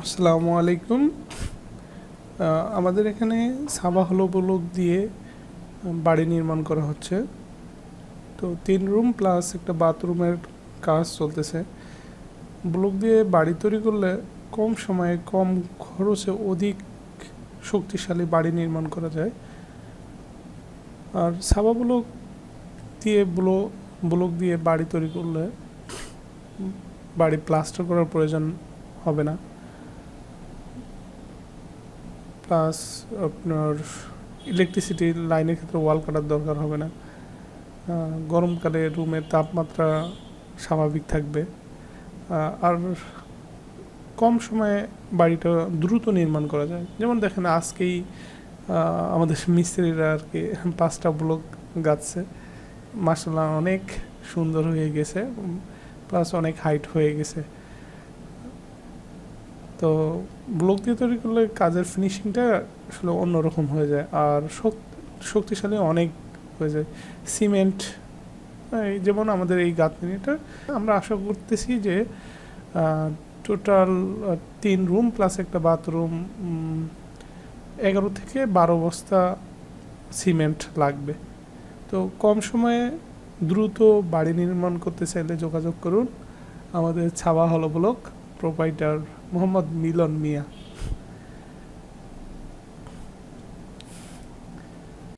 আসসালামু আলাইকুম। আমাদের এখানে সাবা হলো ব্লক দিয়ে বাড়ি নির্মাণ করা হচ্ছে। তো 3 রুম প্লাস একটা বাথরুমের কাজ চলতেছে। ব্লক দিয়ে বাড়ি তৈরি করলে কম সময়ে কম খরচে অধিক শক্তিশালী বাড়ি নির্মাণ করা যায়। আর সাবা ব্লক দিয়ে ব্লক দিয়ে বাড়ি তৈরি করলে বাড়ি প্লাস্টার করার প্রয়োজন হবে না। প্লাস আপনার ইলেকট্রিসিটি লাইনের ক্ষেত্রে ওয়াল কাটার দরকার হবে না। গরমকালে রুমের তাপমাত্রা স্বাভাবিক থাকবে। আর কম সময়ে বাড়িটা দ্রুত নির্মাণ করা যায়। যেমন দেখেন আজকেই আমাদের মিস্ত্রিরা আর কি 5টা ব্লক গাঁথছে। মাশাআল্লাহ অনেক সুন্দর হয়ে গেছে, প্লাস অনেক হাইট হয়ে গেছে। তো ব্লক দিয়ে তৈরি করলে কাজের ফিনিশিংটা আসলে অন্যরকম হয়ে যায়, আর শক্তিশালী অনেক হয়ে যায়। সিমেন্ট যেমন আমাদের এই গাঁথনিটা আমরা আশা করতেছি যে টোটাল 3 রুম প্লাস একটা বাথরুম 11 থেকে 12 বস্তা সিমেন্ট লাগবে। তো কম সময়ে দ্রুত বাড়ি নির্মাণ করতে চাইলে যোগাযোগ করুন আমাদের ছাবা হলো ব্লক প্রোপাইটার মোহাম্মদ মিলন মিয়া।